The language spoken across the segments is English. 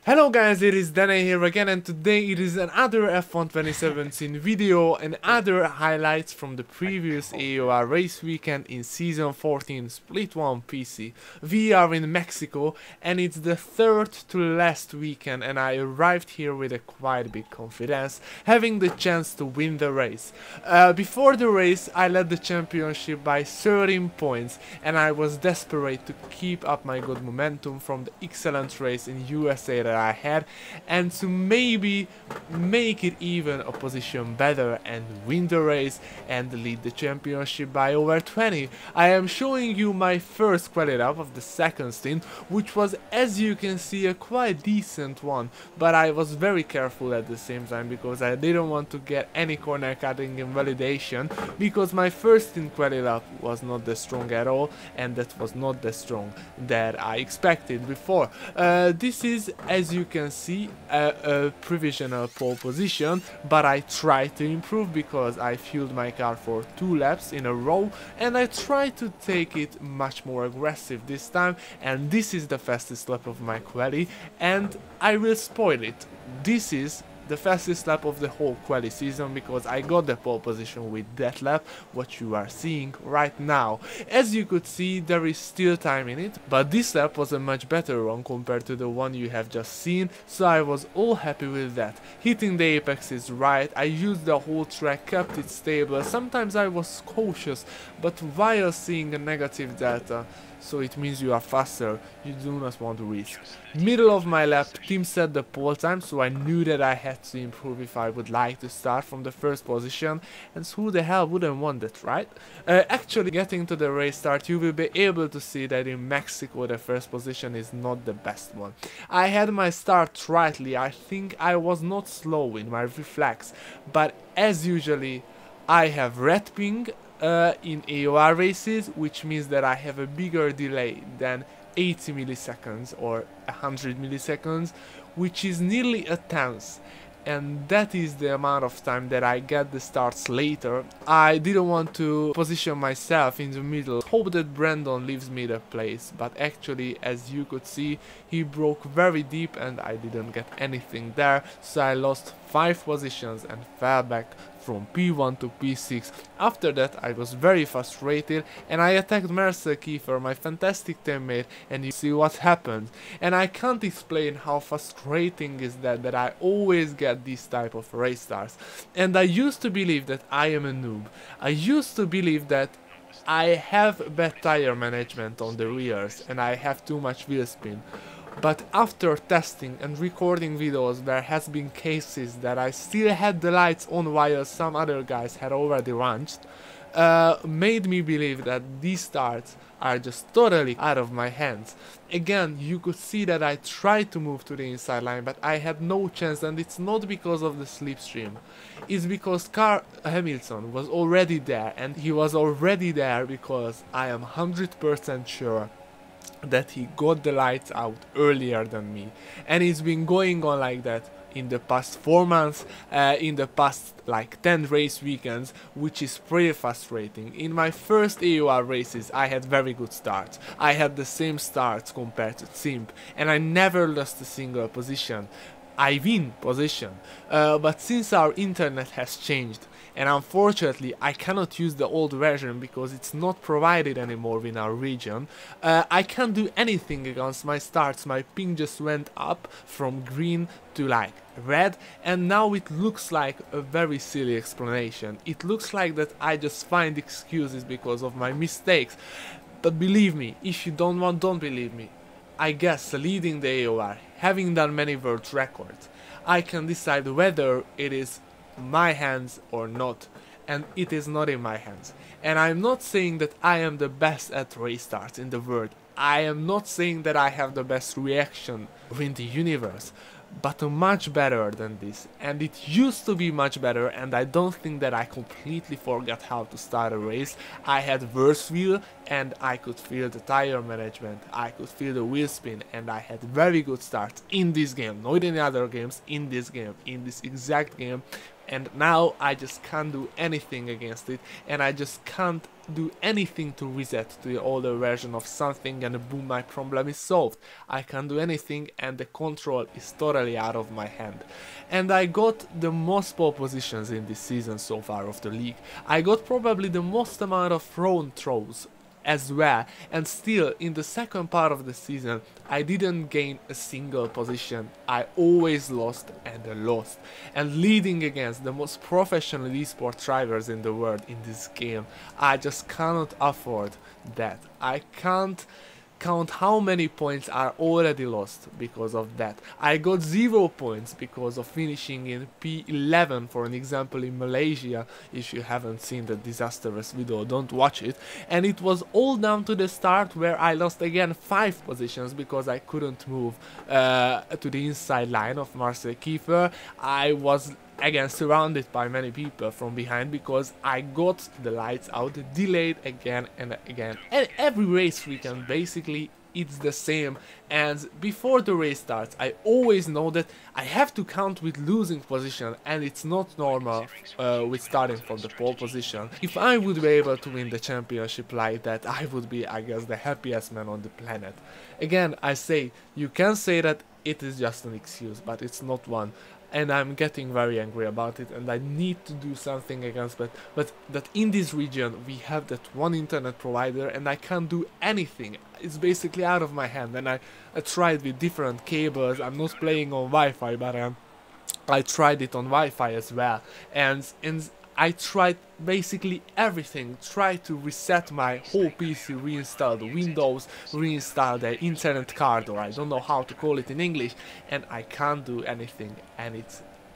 Hello guys, it is Dane here again, and today it is another F1 2017 video and other highlights from the previous AOR race weekend in Season 14 Split 1 PC. We are in Mexico and it's the third to last weekend, and I arrived here with a quite big confidence, having the chance to win the race. Before the race I led the championship by 13 points and I was desperate to keep up my good momentum from the excellent race in USA that I had, and to maybe make it even a position better and win the race and lead the championship by over 20. I am showing you my first quali lap of the second stint, which was, as you can see, a quite decent one, but I was very careful at the same time because I didn't want to get any corner cutting in validation, because my first stint quali lap was not that strong at all, and that was not that strong that I expected before. This is, as you can see, a provisional pole position, but I tried to improve because I fueled my car for 2 laps in a row and I tried to take it much more aggressive this time, and this is the fastest lap of my quali, and I will spoil it. This is the fastest lap of the whole quali season because I got the pole position with that lap, what you are seeing right now. As you could see, there is still time in it, but this lap was a much better one compared to the one you have just seen, so I was all happy with that. Hitting the apex is right, I used the whole track, kept it stable. Sometimes I was cautious, but while seeing a negative data, so it means you are faster, you do not want to risk. Middle of my lap, team set the pole time, so I knew that I had to improve if I would like to start from the first position, and who the hell wouldn't want that, right? Actually, getting to the race start, you will be able to see that in Mexico the first position is not the best one. I had my start rightly, I think I was not slow in my reflex, but as usually I have red ping in AOR races, which means that I have a bigger delay than 80 milliseconds or 100 milliseconds, which is nearly a tenth, and that is the amount of time that I get the starts later. I didn't want to position myself in the middle, hope that Brandon leaves me the place, but actually, as you could see, he broke very deep and I didn't get anything there, so I lost 5 positions and fell back from P1 to P6. After that I was very frustrated and I attacked Marcel Kiefer, my fantastic teammate, and you see what happened. And I can't explain how frustrating is that I always get these type of race starts. And I used to believe that I am a noob. I used to believe that I have bad tire management on the rears and I have too much wheel spin. But after testing and recording videos, there has been cases that I still had the lights on while some other guys had already launched, made me believe that these starts are just totally out of my hands. Again, you could see that I tried to move to the inside line, but I had no chance, and it's not because of the slipstream. It's because Hamilton was already there, and he was already there because I am 100% sure that he got the lights out earlier than me, and it's been going on like that in the past 4 months, in the past like 10 race weekends, which is pretty frustrating. In my first AOR races I had very good starts, I had the same starts compared to Simp, and I never lost a single position. I win position, but since our internet has changed, and unfortunately I cannot use the old version because it's not provided anymore in our region, I can't do anything against my starts. My ping just went up from green to like red, and now it looks like a very silly explanation. It looks like that I just find excuses because of my mistakes, but believe me, if you don't believe me, I guess leading the AOR, having done many world records, I can decide whether it is my hands or not, and it is not in my hands. And I'm not saying that I am the best at race starts in the world, I am not saying that I have the best reaction in the universe, but much better than this, and it used to be much better, and I don't think that I completely forgot how to start a race. I had worse wheel and I could feel the tire management, I could feel the wheel spin, and I had very good starts in this game, not in other games, in this game, in this exact game. and now I just can't do anything against it, and I just can't do anything to reset to the older version of something, and boom, my problem is solved. I can't do anything and the control is totally out of my hand. And I got the most pole positions in this season so far of the league. I got probably the most amount of thrown throws as well, and still in the second part of the season I didn't gain a single position. I always lost and lost, and leading against the most professional esports drivers in the world in this game, I just cannot afford that. I can't count how many points are already lost because of that. I got 0 points because of finishing in P11, for an example, in Malaysia. If you haven't seen the disastrous video, don't watch it. And it was all down to the start, where I lost again 5 positions because I couldn't move to the inside line of Marcel Kiefer. I was again surrounded by many people from behind because I got the lights out, delayed again and again. And every race weekend basically it's the same, and before the race starts I always know that I have to count with losing position, and it's not normal with starting from the pole position. If I would be able to win the championship like that, I would be, I guess, the happiest man on the planet. Again, I say, you can say that it is just an excuse, but it's not one. And I'm getting very angry about it, and I need to do something against that. But that in this region we have that one internet provider and I can't do anything. It's basically out of my hand, and I tried with different cables. I'm not playing on Wi-Fi, but I tried it on Wi-Fi as well, and I tried basically everything, tried to reset my whole PC, reinstall the Windows, reinstall the internet card, or I don't know how to call it in English, and I can't do anything, and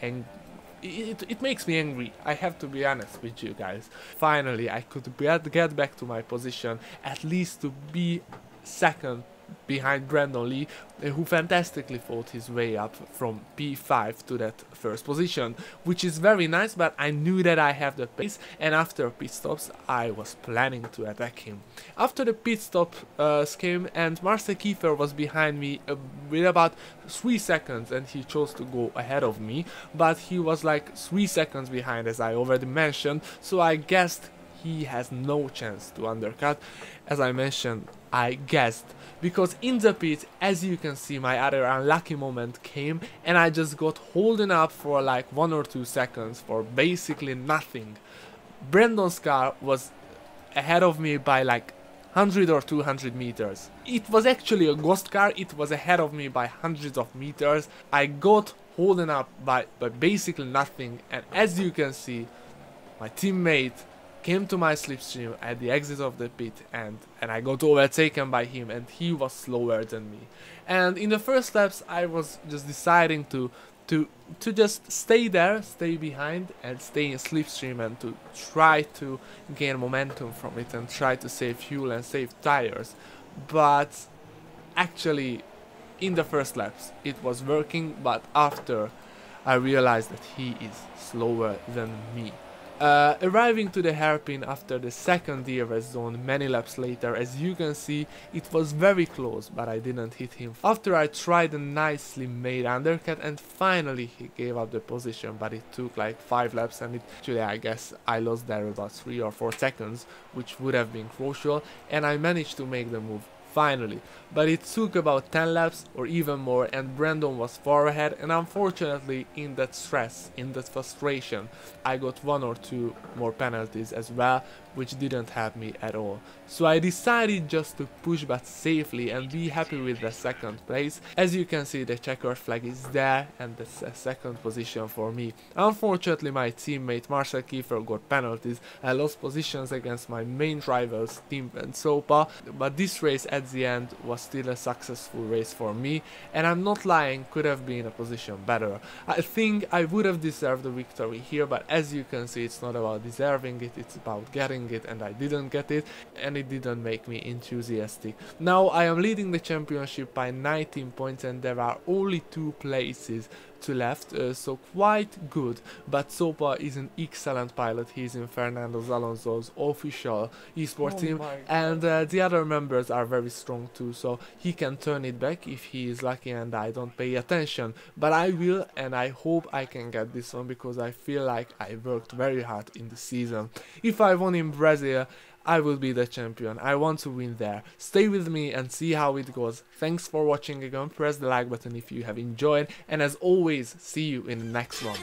it makes me angry. I have to be honest with you guys. Finally, I could get back to my position, at least to be second behind Brandon Lee, who fantastically fought his way up from P5 to that first position, which is very nice, but I knew that I have the pace, and after pit stops I was planning to attack him. After the pit stop came, and Marcel Kiefer was behind me with about 3 seconds, and he chose to go ahead of me, but he was like 3 seconds behind, as I already mentioned, so I guessed he has no chance to undercut. As I mentioned, I guessed, because in the pit, as you can see, my other unlucky moment came, and I just got holding up for like 1 or 2 seconds for basically nothing. Brandon's car was ahead of me by like 100 or 200 meters. It was actually a ghost car, it was ahead of me by hundreds of meters. I got holding up by basically nothing, and as you can see, my teammate came to my slipstream at the exit of the pit, and I got overtaken by him, and he was slower than me. And in the first laps I was just deciding to just stay there, stay behind and stay in slipstream, and to try to gain momentum from it and try to save fuel and save tires. But actually in the first laps it was working, but after I realized that he is slower than me. Arriving to the hairpin after the second DRS zone many laps later, as you can see, it was very close, but I didn't hit him. After I tried a nicely made undercut, and finally he gave up the position, but it took like 5 laps, and actually I guess I lost there about 3 or 4 seconds, which would have been crucial, and I managed to make the move finally. But it took about 10 laps or even more, and Brandon was far ahead, and unfortunately in that stress, in that frustration, I got 1 or 2 more penalties as well, which didn't help me at all. So I decided just to push but safely and be happy with the second place. As you can see, the checkered flag is there, and that's a second position for me. Unfortunately my teammate Marcel Kiefer got penalties and lost positions against my main rivals Tim and Sopa, but this race at the end was still a successful race for me, and I'm not lying, could have been a position better. I think I would have deserved the victory here, but as you can see, it's not about deserving it, it's about getting it, and I didn't get it, and it didn't make me enthusiastic. Now I am leading the championship by 19 points, and there are only 2 places to left, so quite good. But Sopa is an excellent pilot. He's in Fernando Alonso's official esports team, and the other members are very strong too, so he can turn it back if he is lucky and I don't pay attention. But I will, and I hope I can get this one because I feel like I worked very hard in the season. If I won in Brazil, I will be the champion. I want to win there. Stay with me and see how it goes. Thanks for watching again. Press the like button if you have enjoyed, and as always, see you in the next one.